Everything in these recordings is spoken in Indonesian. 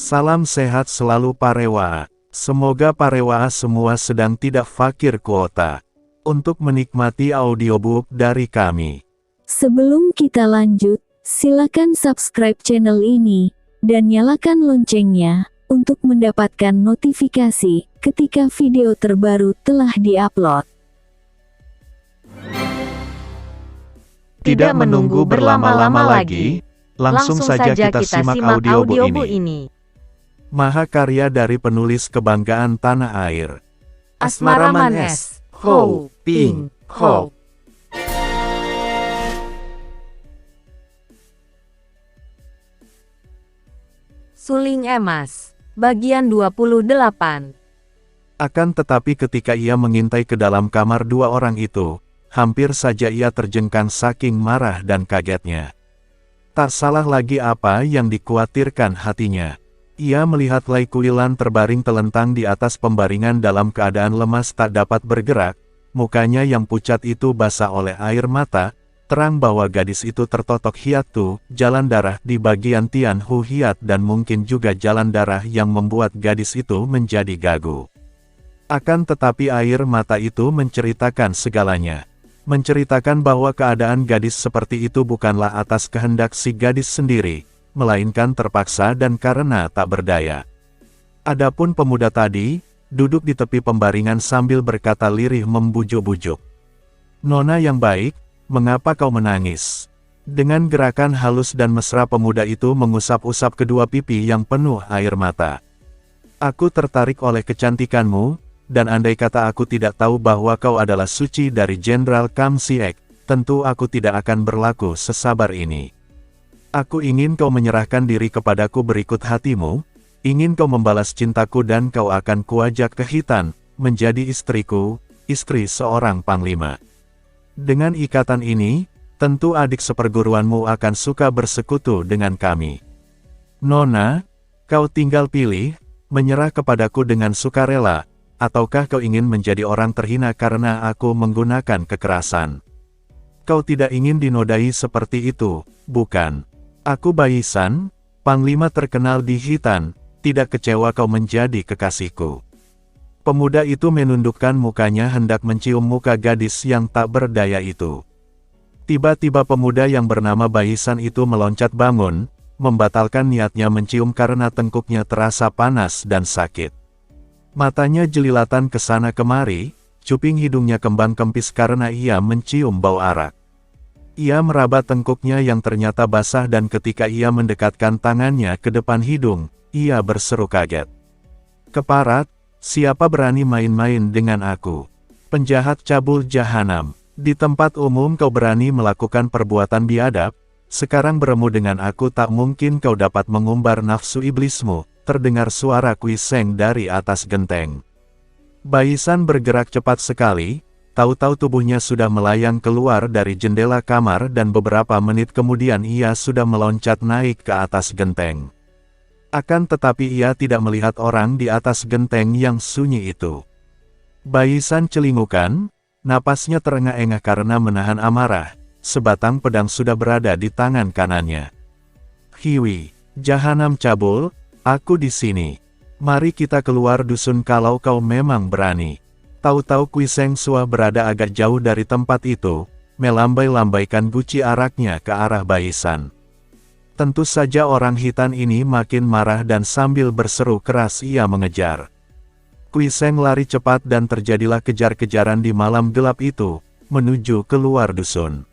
Salam sehat selalu Parewa. Semoga Parewa semua sedang tidak fakir kuota untuk menikmati audiobook dari kami. Sebelum kita lanjut, silakan subscribe channel ini dan nyalakan loncengnya untuk mendapatkan notifikasi ketika video terbaru telah diupload. Tidak menunggu berlama-lama lagi, langsung saja kita simak audiobook ini. Mahakarya dari penulis kebanggaan tanah air, Asmara Manes, Ho Ping Ho. Suling Emas, bagian 28. Akan tetapi ketika ia mengintai ke dalam kamar dua orang itu, hampir saja ia terjengkang saking marah dan kagetnya. Tak salah lagi apa yang dikhawatirkan hatinya. Ia melihat Lai Kuilan terbaring telentang di atas pembaringan dalam keadaan lemas tak dapat bergerak, mukanya yang pucat itu basah oleh air mata, terang bahwa gadis itu tertotok hiatu, jalan darah di bagian Tian Hu hiat dan mungkin juga jalan darah yang membuat gadis itu menjadi gagu. Akan tetapi air mata itu menceritakan segalanya. Menceritakan bahwa keadaan gadis seperti itu bukanlah atas kehendak si gadis sendiri, melainkan terpaksa dan karena tak berdaya. Adapun pemuda tadi, duduk di tepi pembaringan sambil berkata lirih membujuk-bujuk. "Nona yang baik, mengapa kau menangis?" Dengan gerakan halus dan mesra pemuda itu mengusap-usap kedua pipi yang penuh air mata. "Aku tertarik oleh kecantikanmu, dan andai kata aku tidak tahu bahwa kau adalah suci dari Jenderal Kam Siek, tentu aku tidak akan berlaku sesabar ini. Aku ingin kau menyerahkan diri kepadaku berikut hatimu, ingin kau membalas cintaku dan kau akan kuajak ke Khitan, menjadi istriku, istri seorang panglima. Dengan ikatan ini, tentu adik seperguruanmu akan suka bersekutu dengan kami. Nona, kau tinggal pilih, menyerah kepadaku dengan sukarela, ataukah kau ingin menjadi orang terhina karena aku menggunakan kekerasan? Kau tidak ingin dinodai seperti itu, bukan? Aku Baisan, panglima terkenal di Khitan, tidak kecewa kau menjadi kekasihku." Pemuda itu menundukkan mukanya hendak mencium muka gadis yang tak berdaya itu. Tiba-tiba pemuda yang bernama Baisan itu meloncat bangun, membatalkan niatnya mencium karena tengkuknya terasa panas dan sakit. Matanya jelilatan ke sana kemari, cuping hidungnya kembang kempis karena ia mencium bau arak. Ia meraba tengkuknya yang ternyata basah dan ketika ia mendekatkan tangannya ke depan hidung, ia berseru kaget. "Keparat, siapa berani main-main dengan aku? Penjahat cabul jahanam, di tempat umum kau berani melakukan perbuatan biadab, sekarang beremu dengan aku tak mungkin kau dapat mengumbar nafsu iblismu." Terdengar suara Kui Seng dari atas genteng. Baisan bergerak cepat sekali, tahu-tahu tubuhnya sudah melayang keluar dari jendela kamar dan beberapa menit kemudian ia sudah meloncat naik ke atas genteng. Akan tetapi ia tidak melihat orang di atas genteng yang sunyi itu. Baisan celingukan, napasnya terengah-engah karena menahan amarah, sebatang pedang sudah berada di tangan kanannya. "Hiwi, jahanam cabul, aku di sini. Mari kita keluar dusun kalau kau memang berani." Tahu-tahu Kui Seng Sua berada agak jauh dari tempat itu, melambai-lambaikan guci araknya ke arah Baisan. Tentu saja orang hitam ini makin marah dan sambil berseru keras ia mengejar. Kui Seng lari cepat dan terjadilah kejar-kejaran di malam gelap itu, menuju keluar dusun.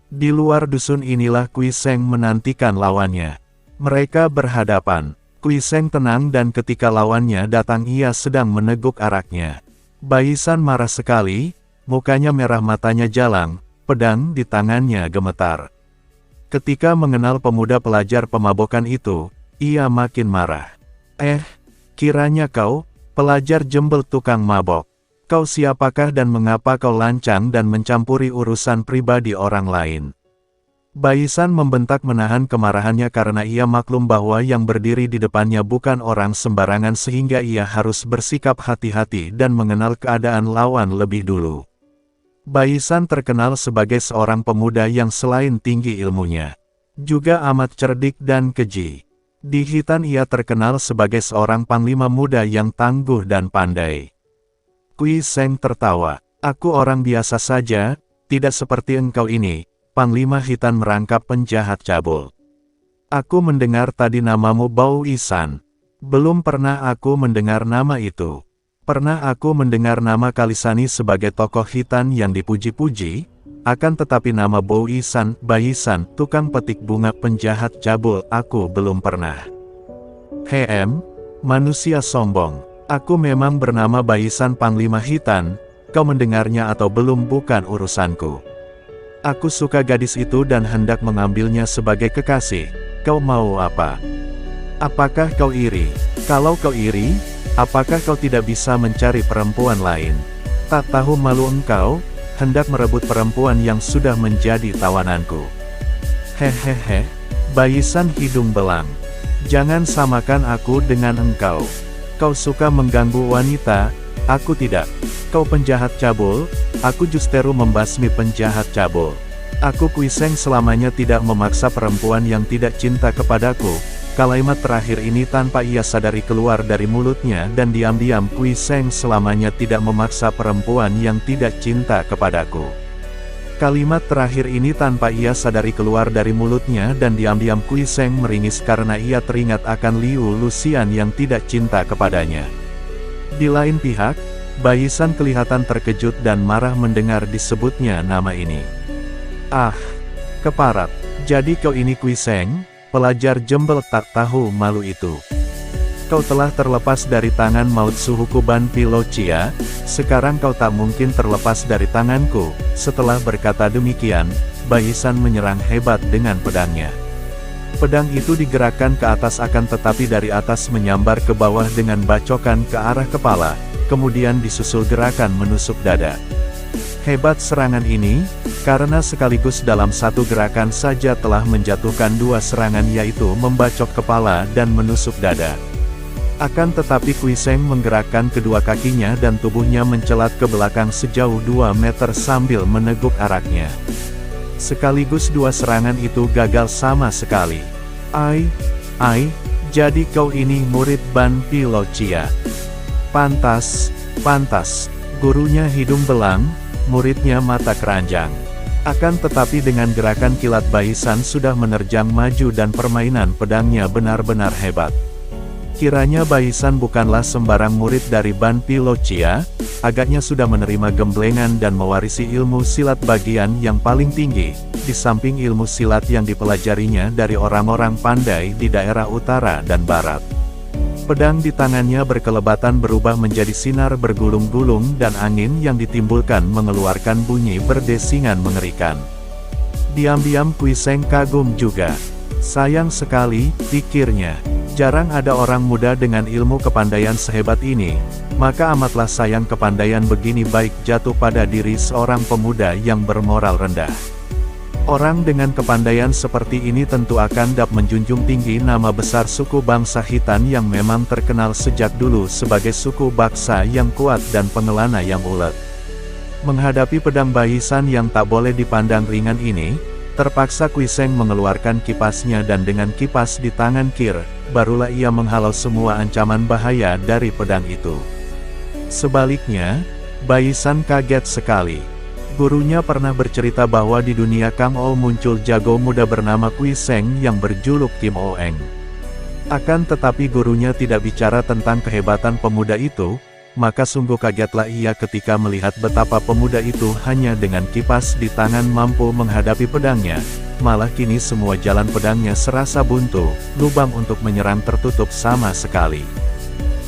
Di luar dusun inilah Kui Seng menantikan lawannya. Mereka berhadapan. Kui Seng tenang dan ketika lawannya datang ia sedang meneguk araknya. Baisan marah sekali, mukanya merah matanya jalang, pedang di tangannya gemetar. Ketika mengenal pemuda pelajar pemabokan itu, ia makin marah. Kiranya kau, pelajar jembel tukang mabok. Kau siapakah dan mengapa kau lancang dan mencampuri urusan pribadi orang lain?" Baisan membentak menahan kemarahannya karena ia maklum bahwa yang berdiri di depannya bukan orang sembarangan sehingga ia harus bersikap hati-hati dan mengenal keadaan lawan lebih dulu. Baisan terkenal sebagai seorang pemuda yang selain tinggi ilmunya, juga amat cerdik dan keji. Di Hitan ia terkenal sebagai seorang panglima muda yang tangguh dan pandai. Kui Seng tertawa. Aku orang biasa saja, tidak seperti engkau ini, Panglima Hitan merangkap penjahat cabul. Aku mendengar tadi namamu Bao Isan. Belum pernah aku mendengar nama itu. Pernah aku mendengar nama Kalisani sebagai tokoh Hitan yang dipuji-puji, akan tetapi nama Bao Isan, Baisan, tukang petik bunga penjahat cabul, aku belum pernah. Manusia sombong. Aku memang bernama Baisan Panglima Hitan, kau mendengarnya atau belum bukan urusanku. Aku suka gadis itu dan hendak mengambilnya sebagai kekasih. Kau mau apa? Apakah kau iri? Kalau kau iri, apakah kau tidak bisa mencari perempuan lain? Tak tahu malu engkau, hendak merebut perempuan yang sudah menjadi tawananku. Hehehe, Baisan hidung belang. Jangan samakan aku dengan engkau. Kau suka mengganggu wanita, aku tidak. Kau penjahat cabul, aku justeru membasmi penjahat cabul. Aku Kui Seng selamanya tidak memaksa perempuan yang tidak cinta kepadaku. Kalimat terakhir ini tanpa ia sadari keluar dari mulutnya dan diam-diam Kui Seng selamanya tidak memaksa perempuan yang tidak cinta kepadaku. Kalimat terakhir ini tanpa ia sadari keluar dari mulutnya dan diam-diam Kui Seng meringis karena ia teringat akan Liu Lucian yang tidak cinta kepadanya. Di lain pihak, Baisan kelihatan terkejut dan marah mendengar disebutnya nama ini. Ah, keparat, jadi kau ini Kui Seng? Pelajar jembel tak tahu malu itu. Kau telah terlepas dari tangan maut suhuku Ban Pilocia, sekarang kau tak mungkin terlepas dari tanganku. Setelah berkata demikian, Baisan menyerang hebat dengan pedangnya. Pedang itu digerakkan ke atas akan tetapi dari atas menyambar ke bawah dengan bacokan ke arah kepala, kemudian disusul gerakan menusuk dada. Hebat serangan ini, karena sekaligus dalam satu gerakan saja telah menjatuhkan dua serangan yaitu membacok kepala dan menusuk dada. Akan tetapi Kui Seng menggerakkan kedua kakinya dan tubuhnya mencelat ke belakang sejauh 2 meter sambil meneguk araknya. Sekaligus dua serangan itu gagal sama sekali. Ai, jadi kau ini murid Ban Pilocia. Pantas, gurunya hidung belang, muridnya mata keranjang. Akan tetapi dengan gerakan kilat Baisan sudah menerjang maju dan permainan pedangnya benar-benar hebat. Kiranya Baisan bukanlah sembarang murid dari Ban Pilocia, agaknya sudah menerima gemblengan dan mewarisi ilmu silat bagian yang paling tinggi, di samping ilmu silat yang dipelajarinya dari orang-orang pandai di daerah utara dan barat. Pedang di tangannya berkelebatan berubah menjadi sinar bergulung-gulung dan angin yang ditimbulkan mengeluarkan bunyi berdesingan mengerikan. Diam-diam Kui Seng kagum juga. Sayang sekali, pikirnya. Jarang ada orang muda dengan ilmu kepandaian sehebat ini, maka amatlah sayang kepandaian begini baik jatuh pada diri seorang pemuda yang bermoral rendah. Orang dengan kepandaian seperti ini tentu akan dapat menjunjung tinggi nama besar suku bangsa Hitan yang memang terkenal sejak dulu sebagai suku baksa yang kuat dan pengelana yang ulet. Menghadapi pedang Baisan yang tak boleh dipandang ringan ini, terpaksa Kui Seng mengeluarkan kipasnya dan dengan kipas di tangan kiri, barulah ia menghalau semua ancaman bahaya dari pedang itu. Sebaliknya, Baisan kaget sekali. Gurunya pernah bercerita bahwa di dunia Kang O muncul jago muda bernama Kui Seng yang berjuluk Kim Oeng. Akan tetapi gurunya tidak bicara tentang kehebatan pemuda itu, maka sungguh kagetlah ia ketika melihat betapa pemuda itu hanya dengan kipas di tangan mampu menghadapi pedangnya, malah kini semua jalan pedangnya serasa buntu, lubang untuk menyerang tertutup sama sekali.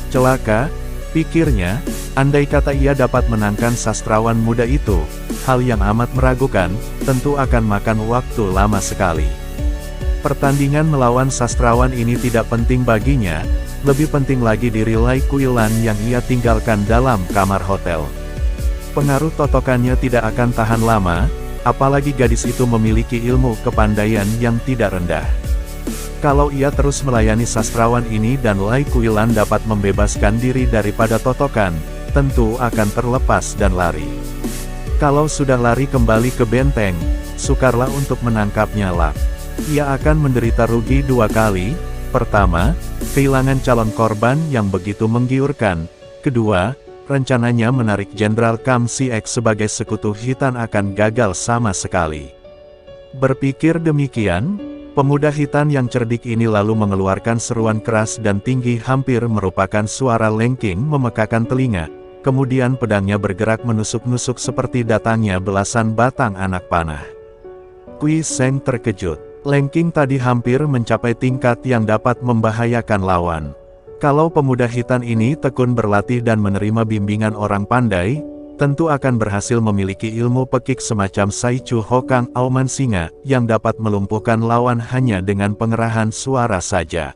Celaka, pikirnya, andai kata ia dapat menangkan sastrawan muda itu, hal yang amat meragukan, tentu akan makan waktu lama sekali. Pertandingan melawan sastrawan ini tidak penting baginya, lebih penting lagi diri Lai Kuilan yang ia tinggalkan dalam kamar hotel. Pengaruh totokannya tidak akan tahan lama, apalagi gadis itu memiliki ilmu kepandaian yang tidak rendah. Kalau ia terus melayani sastrawan ini dan Lai Kuilan dapat membebaskan diri daripada totokan, tentu akan terlepas dan lari. Kalau sudah lari kembali ke benteng, sukarlah untuk menangkapnya lah. Ia akan menderita rugi 2 kali, Pertama, kehilangan calon korban yang begitu menggiurkan. Kedua, rencananya menarik Jenderal Kam Si-ek sebagai sekutu Hitan akan gagal sama sekali. Berpikir demikian, pemuda Hitan yang cerdik ini lalu mengeluarkan seruan keras dan tinggi hampir merupakan suara lengking memekakan telinga. Kemudian pedangnya bergerak menusuk-nusuk seperti datangnya belasan batang anak panah. Kui Seng terkejut. Lengking tadi hampir mencapai tingkat yang dapat membahayakan lawan. Kalau pemuda Hitan ini tekun berlatih dan menerima bimbingan orang pandai, tentu akan berhasil memiliki ilmu pekik semacam Sai Chu Hokang Auman Singa, yang dapat melumpuhkan lawan hanya dengan pengerahan suara saja.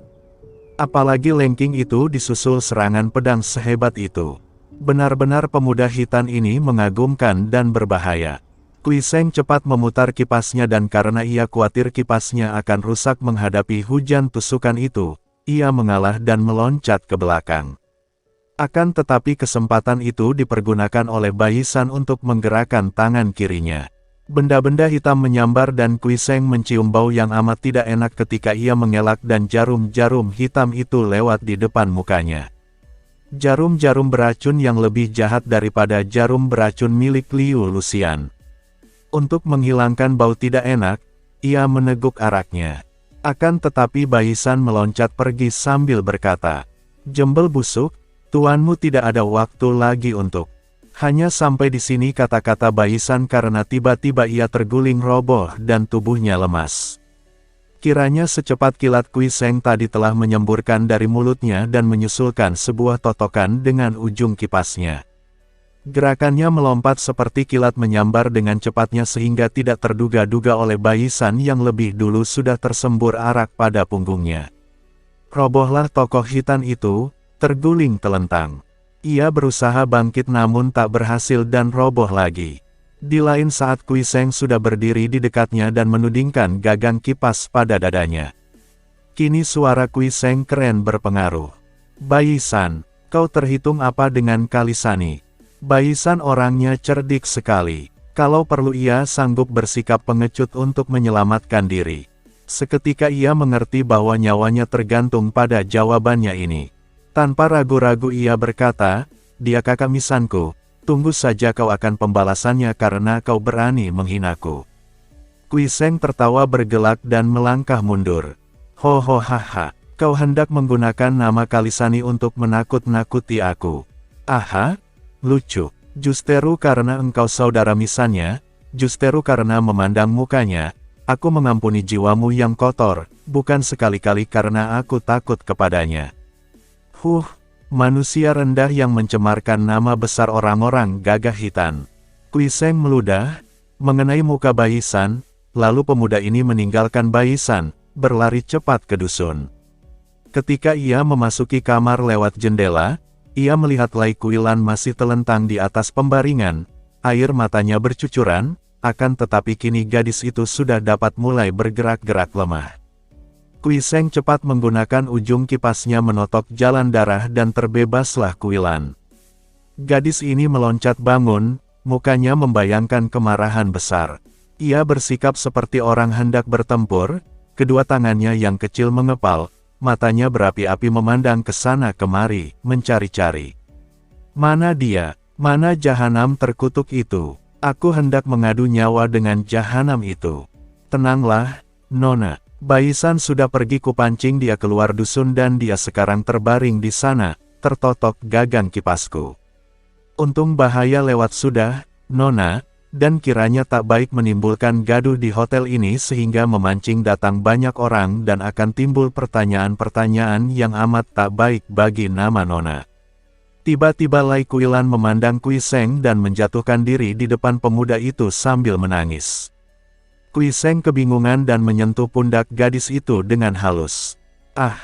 Apalagi Lengking itu disusul serangan pedang sehebat itu. Benar-benar pemuda Hitan ini mengagumkan dan berbahaya. Kui Seng cepat memutar kipasnya dan karena ia khawatir kipasnya akan rusak menghadapi hujan tusukan itu, ia mengalah dan meloncat ke belakang. Akan tetapi kesempatan itu dipergunakan oleh Bai San untuk menggerakkan tangan kirinya. Benda-benda hitam menyambar dan Kui Seng mencium bau yang amat tidak enak ketika ia mengelak dan jarum-jarum hitam itu lewat di depan mukanya. Jarum-jarum beracun yang lebih jahat daripada jarum beracun milik Liu Lucian. Untuk menghilangkan bau tidak enak, ia meneguk araknya. Akan tetapi Bai San meloncat pergi sambil berkata, "Jembel busuk, tuanmu tidak ada waktu lagi untuk..." Hanya sampai di sini kata-kata Bai San karena tiba-tiba ia terguling roboh dan tubuhnya lemas. Kiranya secepat kilat Kui Seng tadi telah menyemburkan dari mulutnya dan menyusulkan sebuah totokan dengan ujung kipasnya. Gerakannya melompat seperti kilat menyambar dengan cepatnya sehingga tidak terduga-duga oleh Bai San yang lebih dulu sudah tersembur arak pada punggungnya. Robohlah tokoh Hitan itu, terguling telentang. Ia berusaha bangkit namun tak berhasil dan roboh lagi. Di lain saat Kui Seng sudah berdiri di dekatnya dan menudingkan gagang kipas pada dadanya. Kini suara Kui Seng keren berpengaruh. "Bai San, kau terhitung apa dengan Kalisani?" Bai San orangnya cerdik sekali. Kalau perlu ia sanggup bersikap pengecut untuk menyelamatkan diri. Seketika ia mengerti bahwa nyawanya tergantung pada jawabannya ini. Tanpa ragu-ragu ia berkata, "Dia kakak misanku. Tunggu saja kau akan pembalasannya karena kau berani menghinaku." Kui Seng tertawa bergelak dan melangkah mundur. "Ho ho haha, kau hendak menggunakan nama Kalisani untuk menakut-nakuti aku. Aha, lucu. Justeru karena engkau saudara misannya, justeru karena memandang mukanya, aku mengampuni jiwamu yang kotor, bukan sekali-kali karena aku takut kepadanya." Manusia rendah yang mencemarkan nama besar orang-orang gagah Hitan. Kui Seng meludah, mengenai muka Bai San, lalu pemuda ini meninggalkan Bai San, berlari cepat ke dusun. Ketika ia memasuki kamar lewat jendela, ia melihat Lai Kuilan masih telentang di atas pembaringan, air matanya bercucuran, akan tetapi kini gadis itu sudah dapat mulai bergerak-gerak lemah. Kui Seng cepat menggunakan ujung kipasnya menotok jalan darah dan terbebaslah Kuilan. Gadis ini meloncat bangun, mukanya membayangkan kemarahan besar. Ia bersikap seperti orang hendak bertempur, kedua tangannya yang kecil mengepal, matanya berapi-api memandang ke sana kemari, mencari-cari. "Mana dia? Mana jahanam terkutuk itu? Aku hendak mengadu nyawa dengan jahanam itu." "Tenanglah, Nona. Bai San sudah pergi kupancing dia keluar dusun dan dia sekarang terbaring di sana, tertotok gagang kipasku. Untung bahaya lewat sudah, Nona, dan kiranya tak baik menimbulkan gaduh di hotel ini sehingga memancing datang banyak orang dan akan timbul pertanyaan-pertanyaan yang amat tak baik bagi nama Nona." Tiba-tiba Lai Kuilan memandang Kui Seng dan menjatuhkan diri di depan pemuda itu sambil menangis. Kui Seng kebingungan dan menyentuh pundak gadis itu dengan halus. "Ah,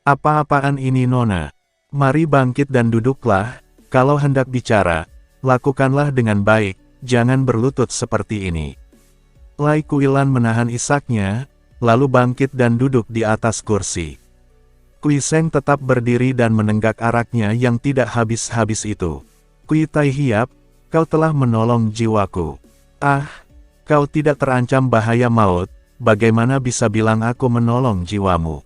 apa-apaan ini Nona? Mari bangkit dan duduklah, kalau hendak bicara, lakukanlah dengan baik, jangan berlutut seperti ini." Lai Kuilan menahan isaknya, lalu bangkit dan duduk di atas kursi. Kui Seng tetap berdiri dan menenggak araknya yang tidak habis-habis itu. "Kui Tai Hiap, kau telah menolong jiwaku. Ah, kau tidak terancam bahaya maut, bagaimana bisa bilang aku menolong jiwamu?"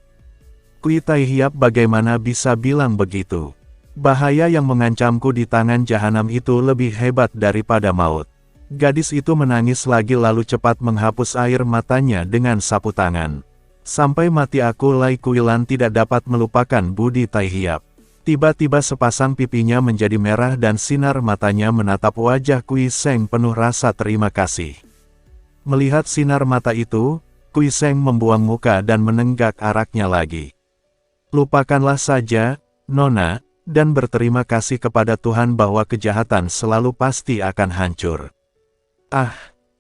Kui Tai Hiap bagaimana bisa bilang begitu? Bahaya yang mengancamku di tangan jahanam itu lebih hebat daripada maut. Gadis itu menangis lagi lalu cepat menghapus air matanya dengan sapu tangan. Sampai mati aku Lai Kuilan tidak dapat melupakan budi Tai Hiap. Tiba-tiba sepasang pipinya menjadi merah dan sinar matanya menatap wajah Kui Seng penuh rasa terima kasih. Melihat sinar mata itu, Kui Seng membuang muka dan menenggak araknya lagi. Lupakanlah saja, Nona, dan berterima kasih kepada Tuhan bahwa kejahatan selalu pasti akan hancur. Ah,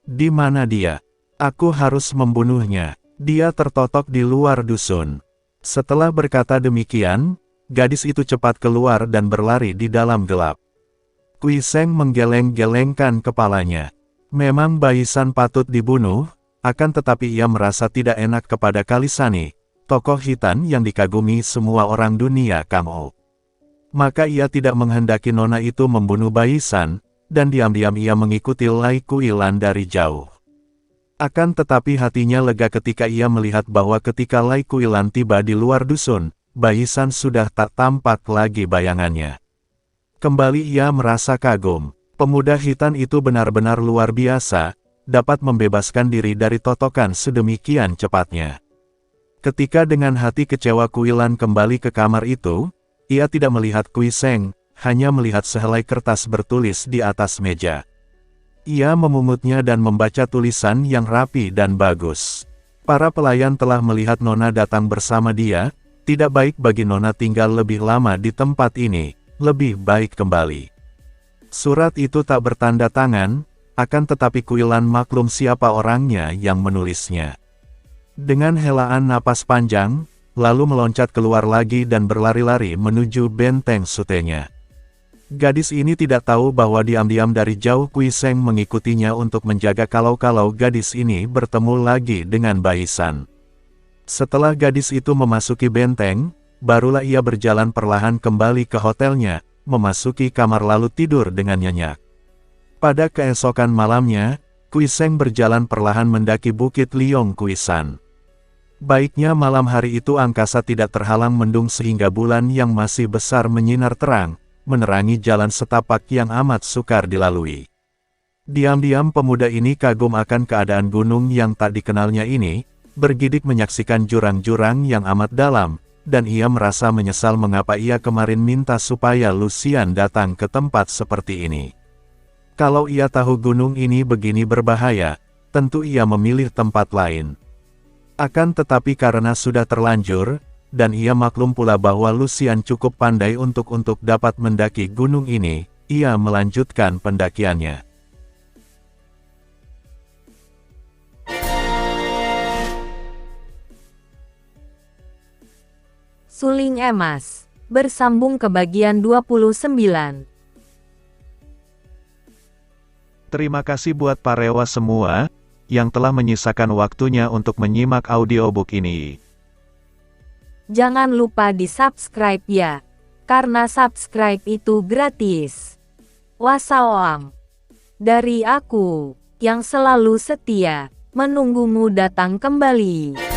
di mana dia? Aku harus membunuhnya. Dia tertotok di luar dusun. Setelah berkata demikian, gadis itu cepat keluar dan berlari di dalam gelap. Kui Seng menggeleng-gelengkan kepalanya. Memang Baisan patut dibunuh, akan tetapi ia merasa tidak enak kepada Kalisani, tokoh hitan yang dikagumi semua orang dunia Kamo. Maka ia tidak menghendaki nona itu membunuh Baisan, dan diam-diam ia mengikuti Lai Kuilan dari jauh. Akan tetapi hatinya lega ketika ia melihat bahwa ketika Lai Kuilan tiba di luar dusun, Baisan sudah tak tampak lagi bayangannya. Kembali ia merasa kagum. Pemuda hitan itu benar-benar luar biasa, dapat membebaskan diri dari totokan sedemikian cepatnya. Ketika dengan hati kecewa Kuilan kembali ke kamar itu, ia tidak melihat Kui Seng, hanya melihat sehelai kertas bertulis di atas meja. Ia memungutnya dan membaca tulisan yang rapi dan bagus. Para pelayan telah melihat Nona datang bersama dia, tidak baik bagi Nona tinggal lebih lama di tempat ini, lebih baik kembali. Surat itu tak bertanda tangan, akan tetapi Kuilan maklum siapa orangnya yang menulisnya. Dengan helaan napas panjang, lalu meloncat keluar lagi dan berlari-lari menuju benteng sutenya. Gadis ini tidak tahu bahwa diam-diam dari jauh Kui Seng mengikutinya untuk menjaga kalau-kalau gadis ini bertemu lagi dengan Baisan. Setelah gadis itu memasuki benteng, barulah ia berjalan perlahan kembali ke hotelnya, memasuki kamar lalu tidur dengan nyenyak. Pada keesokan malamnya, Kui Seng berjalan perlahan mendaki Bukit Liong Kuisan. Baiknya malam hari itu angkasa tidak terhalang mendung sehingga bulan yang masih besar menyinar terang, menerangi jalan setapak yang amat sukar dilalui. Diam-diam pemuda ini kagum akan keadaan gunung yang tak dikenalnya ini, bergidik menyaksikan jurang-jurang yang amat dalam, dan ia merasa menyesal mengapa ia kemarin minta supaya Lucian datang ke tempat seperti ini. Kalau ia tahu gunung ini begini berbahaya, tentu ia memilih tempat lain. Akan tetapi karena sudah terlanjur, dan ia maklum pula bahwa Lucian cukup pandai untuk dapat mendaki gunung ini, ia melanjutkan pendakiannya. Suling Emas. Bersambung ke bagian 29. Terima kasih buat Parewa semua, yang telah menyisakan waktunya untuk menyimak audiobook ini. Jangan lupa di-subscribe ya, karena subscribe itu gratis. Wassalam. Dari aku, yang selalu setia, menunggumu datang kembali.